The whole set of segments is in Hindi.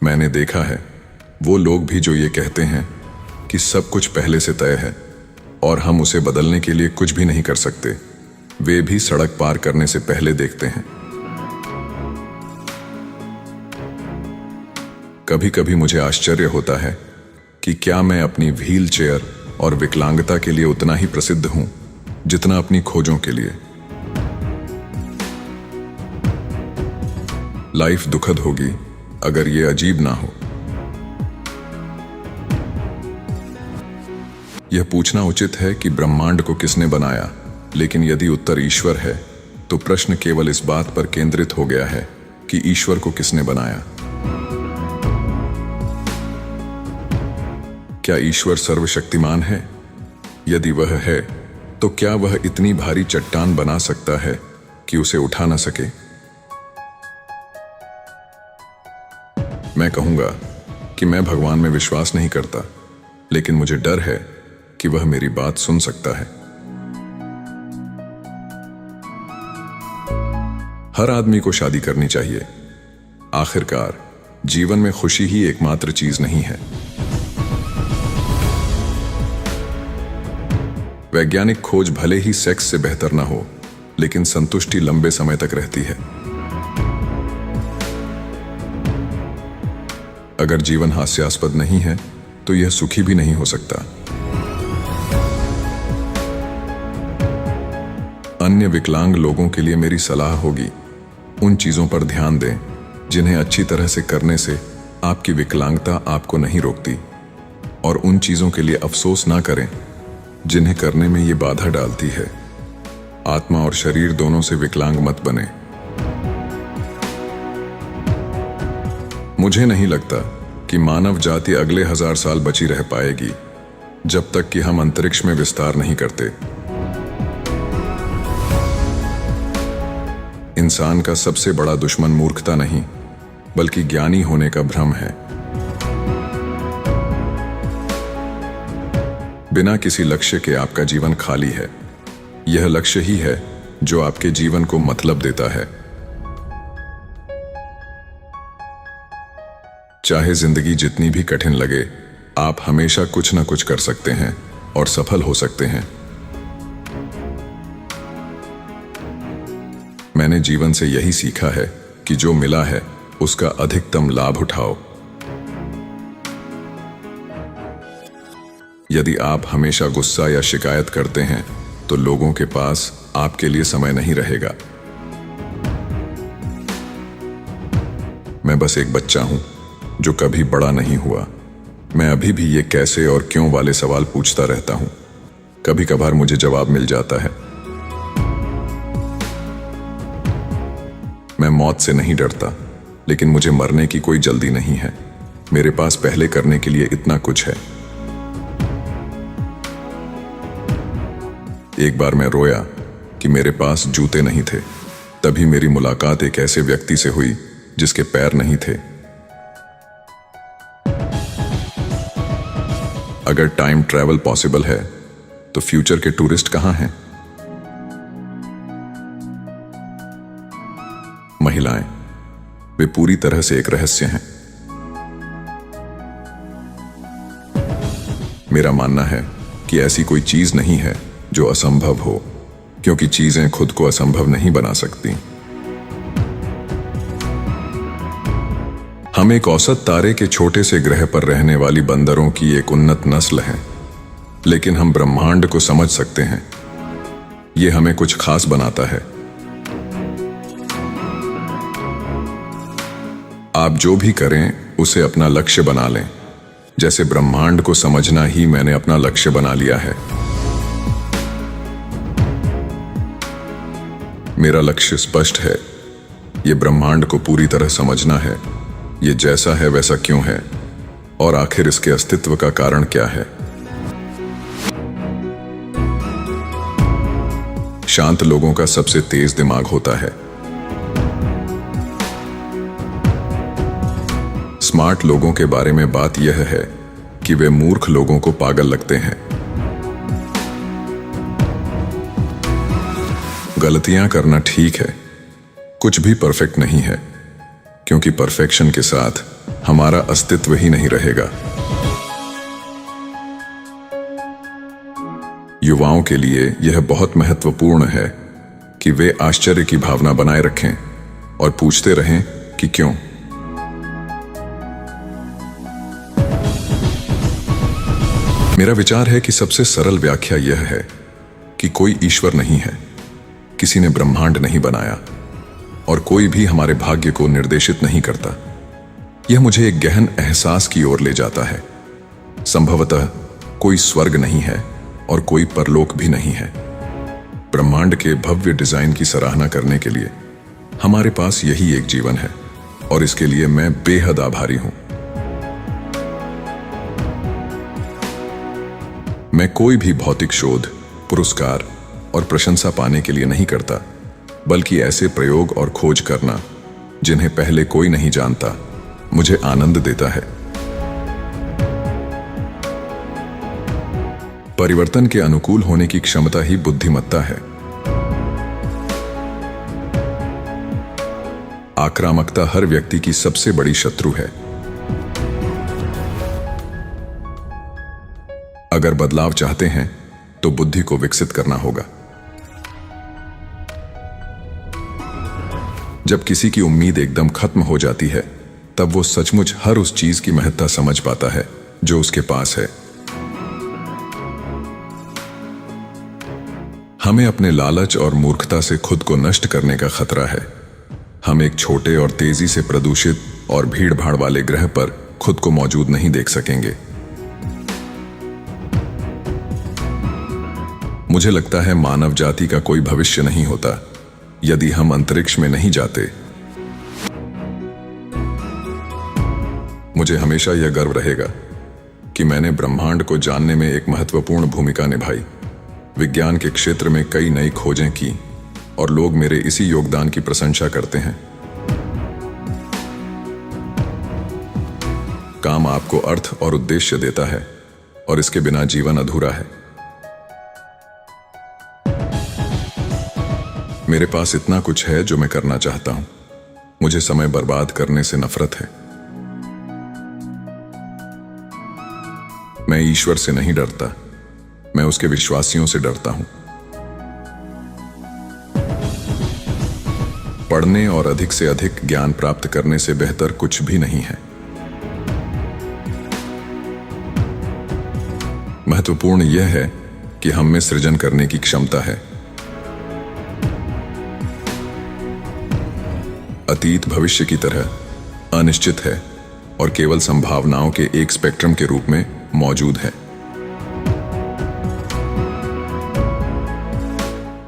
मैंने देखा है वो लोग भी जो ये कहते हैं कि सब कुछ पहले से तय है और हम उसे बदलने के लिए कुछ भी नहीं कर सकते, वे भी सड़क पार करने से पहले देखते हैं। कभी कभी मुझे आश्चर्य होता है कि क्या मैं अपनी व्हील चेयर और विकलांगता के लिए उतना ही प्रसिद्ध हूं जितना अपनी खोजों के लिए। लाइफ दुखद होगी अगर ये अजीब ना हो। यह पूछना उचित है कि ब्रह्मांड को किसने बनाया, लेकिन यदि उत्तर ईश्वर है तो प्रश्न केवल इस बात पर केंद्रित हो गया है कि ईश्वर को किसने बनाया। क्या ईश्वर सर्वशक्तिमान है? यदि वह है तो क्या वह इतनी भारी चट्टान बना सकता है कि उसे उठा ना सके? मैं कहूंगा कि मैं भगवान में विश्वास नहीं करता, लेकिन मुझे डर है कि वह मेरी बात सुन सकता है। हर आदमी को शादी करनी चाहिए। आखिरकार जीवन में खुशी ही एकमात्र चीज नहीं है। वैज्ञानिक खोज भले ही सेक्स से बेहतर ना हो, लेकिन संतुष्टि लंबे समय तक रहती है। अगर जीवन हास्यास्पद नहीं है तो यह सुखी भी नहीं हो सकता। अन्य विकलांग लोगों के लिए मेरी सलाह होगी, उन चीजों पर ध्यान दें जिन्हें अच्छी तरह से करने से आपकी विकलांगता आपको नहीं रोकती, और उन चीजों के लिए अफसोस ना करें जिन्हें करने में ये बाधा डालती है। आत्मा और शरीर दोनों से विकलांग मत बने। मुझे नहीं लगता कि मानव जाति अगले 1000 साल बची रह पाएगी जब तक कि हम अंतरिक्ष में विस्तार नहीं करते। इंसान का सबसे बड़ा दुश्मन मूर्खता नहीं, बल्कि ज्ञानी होने का भ्रम है। बिना किसी लक्ष्य के आपका जीवन खाली है। यह लक्ष्य ही है जो आपके जीवन को मतलब देता है। चाहे जिंदगी जितनी भी कठिन लगे, आप हमेशा कुछ न कुछ कर सकते हैं और सफल हो सकते हैं। मैंने जीवन से यही सीखा है कि जो मिला है उसका अधिकतम लाभ उठाओ। यदि आप हमेशा गुस्सा या शिकायत करते हैं तो लोगों के पास आपके लिए समय नहीं रहेगा। मैं बस एक बच्चा हूं जो कभी बड़ा नहीं हुआ। मैं अभी भी ये कैसे और क्यों वाले सवाल पूछता रहता हूं। कभी कभार मुझे जवाब मिल जाता है। मैं मौत से नहीं डरता, लेकिन मुझे मरने की कोई जल्दी नहीं है। मेरे पास पहले करने के लिए इतना कुछ है। एक बार मैं रोया कि मेरे पास जूते नहीं थे। तभी मेरी मुलाकात एक ऐसे व्यक्ति से हुई जिसके पैर नहीं थे। अगर टाइम ट्रैवल पॉसिबल है तो फ्यूचर के टूरिस्ट कहां हैं? महिलाएं, वे पूरी तरह से एक रहस्य हैं। मेरा मानना है कि ऐसी कोई चीज नहीं है जो असंभव हो, क्योंकि चीजें खुद को असंभव नहीं बना सकती। हम एक औसत तारे के छोटे से ग्रह पर रहने वाली बंदरों की एक उन्नत नस्ल हैं, लेकिन हम ब्रह्मांड को समझ सकते हैं। यह हमें कुछ खास बनाता है। आप जो भी करें उसे अपना लक्ष्य बना लें। जैसे ब्रह्मांड को समझना ही मैंने अपना लक्ष्य बना लिया है। मेरा लक्ष्य स्पष्ट है। यह ब्रह्मांड को पूरी तरह समझना है। ये जैसा है वैसा क्यों है, और आखिर इसके अस्तित्व का कारण क्या है। शांत लोगों का सबसे तेज दिमाग होता है। स्मार्ट लोगों के बारे में बात यह है कि वे मूर्ख लोगों को पागल लगते हैं। गलतियां करना ठीक है, कुछ भी परफेक्ट नहीं है, क्योंकि परफेक्शन के साथ हमारा अस्तित्व ही नहीं रहेगा। युवाओं के लिए यह बहुत महत्वपूर्ण है कि वे आश्चर्य की भावना बनाए रखें और पूछते रहें कि क्यों। मेरा विचार है कि सबसे सरल व्याख्या यह है कि कोई ईश्वर नहीं है, किसी ने ब्रह्मांड नहीं बनाया और कोई भी हमारे भाग्य को निर्देशित नहीं करता। यह मुझे एक गहन एहसास की ओर ले जाता है। संभवतः कोई स्वर्ग नहीं है और कोई परलोक भी नहीं है। ब्रह्मांड के भव्य डिजाइन की सराहना करने के लिए हमारे पास यही एक जीवन है और इसके लिए मैं बेहद आभारी हूं। मैं कोई भी भौतिक शोध, पुरस्कार और प्रशंसा पाने के लिए नहीं करता, बल्कि ऐसे प्रयोग और खोज करना जिन्हें पहले कोई नहीं जानता मुझे आनंद देता है। परिवर्तन के अनुकूल होने की क्षमता ही बुद्धिमत्ता है। आक्रामकता हर व्यक्ति की सबसे बड़ी शत्रु है। अगर बदलाव चाहते हैं तो बुद्धि को विकसित करना होगा। जब किसी की उम्मीद एकदम खत्म हो जाती है, तब वो सचमुच हर उस चीज की महत्ता समझ पाता है जो उसके पास है। हमें अपने लालच और मूर्खता से खुद को नष्ट करने का खतरा है। हम एक छोटे और तेजी से प्रदूषित और भीड़-भाड़ वाले ग्रह पर खुद को मौजूद नहीं देख सकेंगे। मुझे लगता है मानव जाति का कोई भविष्य नहीं होता यदि हम अंतरिक्ष में नहीं जाते। मुझे हमेशा यह गर्व रहेगा कि मैंने ब्रह्मांड को जानने में एक महत्वपूर्ण भूमिका निभाई। विज्ञान के क्षेत्र में कई नई खोजें की और लोग मेरे इसी योगदान की प्रशंसा करते हैं। काम आपको अर्थ और उद्देश्य देता है और इसके बिना जीवन अधूरा है। मेरे पास इतना कुछ है जो मैं करना चाहता हूं। मुझे समय बर्बाद करने से नफरत है। मैं ईश्वर से नहीं डरता, मैं उसके विश्वासियों से डरता हूं। पढ़ने और अधिक से अधिक ज्ञान प्राप्त करने से बेहतर कुछ भी नहीं है। महत्वपूर्ण यह है कि हम में सृजन करने की क्षमता है। अतीत भविष्य की तरह अनिश्चित है और केवल संभावनाओं के एक स्पेक्ट्रम के रूप में मौजूद है।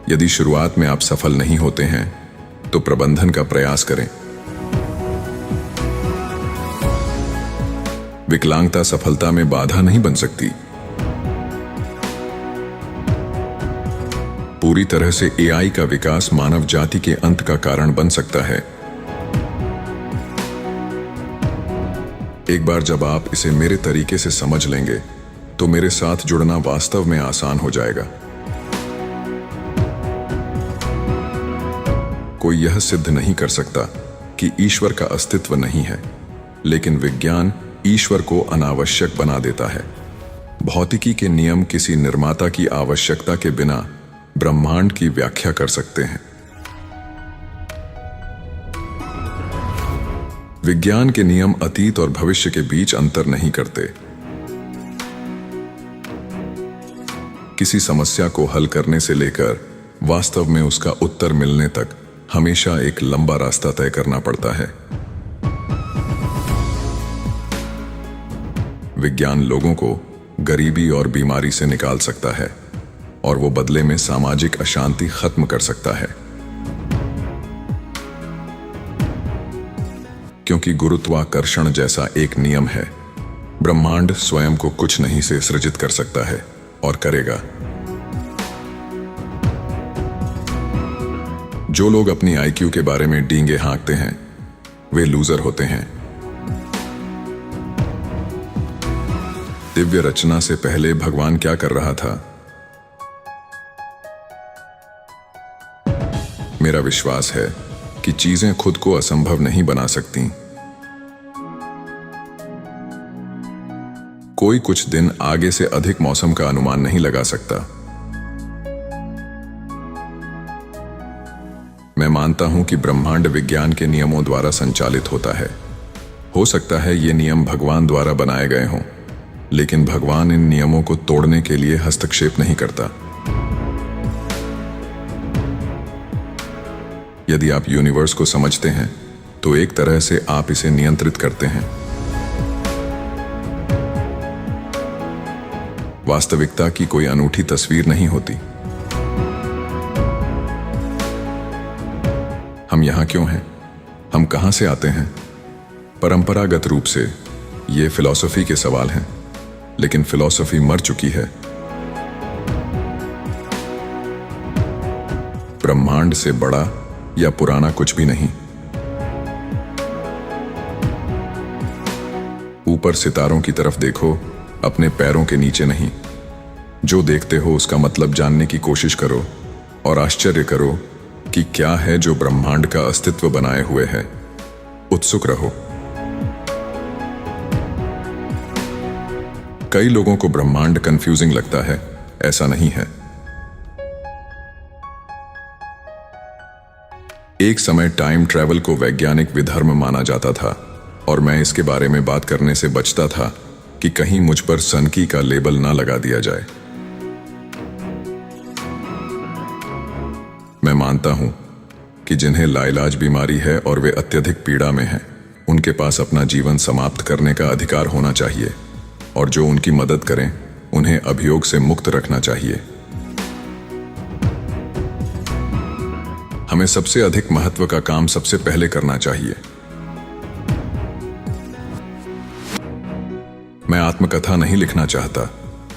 यदि शुरुआत में आप सफल नहीं होते हैं तो प्रबंधन का प्रयास करें। विकलांगता सफलता में बाधा नहीं बन सकती। पूरी तरह से एआई का विकास मानव जाति के अंत का कारण बन सकता है। एक बार जब आप इसे मेरे तरीके से समझ लेंगे तो मेरे साथ जुड़ना वास्तव में आसान हो जाएगा। कोई यह सिद्ध नहीं कर सकता कि ईश्वर का अस्तित्व नहीं है, लेकिन विज्ञान ईश्वर को अनावश्यक बना देता है। भौतिकी के नियम किसी निर्माता की आवश्यकता के बिना ब्रह्मांड की व्याख्या कर सकते हैं। विज्ञान के नियम अतीत और भविष्य के बीच अंतर नहीं करते। किसी समस्या को हल करने से लेकर वास्तव में उसका उत्तर मिलने तक हमेशा एक लंबा रास्ता तय करना पड़ता है। विज्ञान लोगों को गरीबी और बीमारी से निकाल सकता है और वो बदले में सामाजिक अशांति खत्म कर सकता है। क्योंकि गुरुत्वाकर्षण जैसा एक नियम है, ब्रह्मांड स्वयं को कुछ नहीं से सृजित कर सकता है और करेगा। जो लोग अपनी आईक्यू के बारे में डींगे हाँकते हैं, वे लूजर होते हैं। दिव्य रचना से पहले भगवान क्या कर रहा था? मेरा विश्वास है कि चीजें खुद को असंभव नहीं बना सकती। कोई कुछ दिन आगे से अधिक मौसम का अनुमान नहीं लगा सकता। मैं मानता हूं कि ब्रह्मांड विज्ञान के नियमों द्वारा संचालित होता है। हो सकता है ये नियम भगवान द्वारा बनाए गए हों, लेकिन भगवान इन नियमों को तोड़ने के लिए हस्तक्षेप नहीं करता। यदि आप यूनिवर्स को समझते हैं तो एक तरह से आप इसे नियंत्रित करते हैं। वास्तविकता की कोई अनूठी तस्वीर नहीं होती। हम यहां क्यों हैं? हम कहां से आते हैं? परंपरागत रूप से ये फिलॉसफी के सवाल हैं, लेकिन फिलॉसफी मर चुकी है। ब्रह्मांड से बड़ा या पुराना कुछ भी नहीं। ऊपर सितारों की तरफ देखो, अपने पैरों के नीचे नहीं। जो देखते हो उसका मतलब जानने की कोशिश करो और आश्चर्य करो कि क्या है जो ब्रह्मांड का अस्तित्व बनाए हुए है। उत्सुक रहो। कई लोगों को ब्रह्मांड कंफ्यूजिंग लगता है। ऐसा नहीं है। एक समय टाइम ट्रैवल को वैज्ञानिक विधर्म माना जाता था और मैं इसके बारे में बात करने से बचता था कि कहीं मुझ पर सनकी का लेबल ना लगा दिया जाए। मैं मानता हूं कि जिन्हें लाइलाज बीमारी है और वे अत्यधिक पीड़ा में हैं, उनके पास अपना जीवन समाप्त करने का अधिकार होना चाहिए और जो उनकी मदद करें उन्हें अभियोग से मुक्त रखना चाहिए। हमें सबसे अधिक महत्व का काम सबसे पहले करना चाहिए। मैं आत्मकथा नहीं लिखना चाहता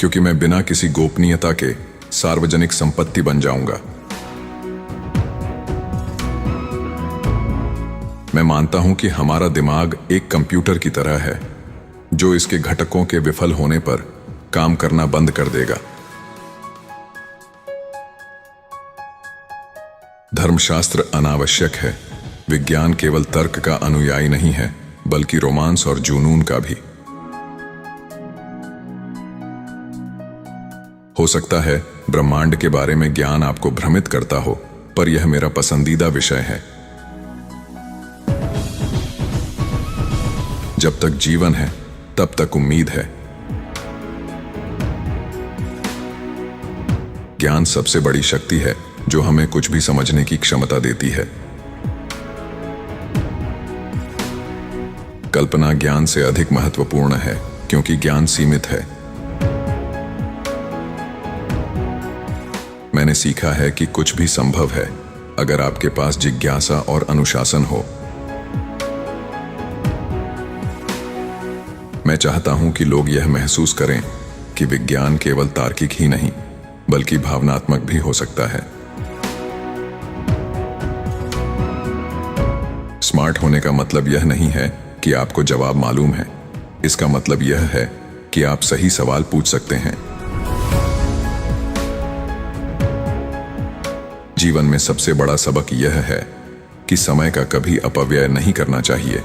क्योंकि मैं बिना किसी गोपनीयता के सार्वजनिक संपत्ति बन जाऊंगा। मैं मानता हूं कि हमारा दिमाग एक कंप्यूटर की तरह है जो इसके घटकों के विफल होने पर काम करना बंद कर देगा। धर्मशास्त्र अनावश्यक है। विज्ञान केवल तर्क का अनुयायी नहीं है, बल्कि रोमांस और जुनून का भी। हो सकता है ब्रह्मांड के बारे में ज्ञान आपको भ्रमित करता हो, पर यह मेरा पसंदीदा विषय है। जब तक जीवन है तब तक उम्मीद है। ज्ञान सबसे बड़ी शक्ति है जो हमें कुछ भी समझने की क्षमता देती है। कल्पना ज्ञान से अधिक महत्वपूर्ण है क्योंकि ज्ञान सीमित है। मैंने सीखा है कि कुछ भी संभव है अगर आपके पास जिज्ञासा और अनुशासन हो। मैं चाहता हूं कि लोग यह महसूस करें कि विज्ञान केवल तार्किक ही नहीं बल्कि भावनात्मक भी हो सकता है। स्मार्ट होने का मतलब यह नहीं है कि आपको जवाब मालूम है। इसका मतलब यह है कि आप सही सवाल पूछ सकते हैं। जीवन में सबसे बड़ा सबक यह है कि समय का कभी अपव्यय नहीं करना चाहिए।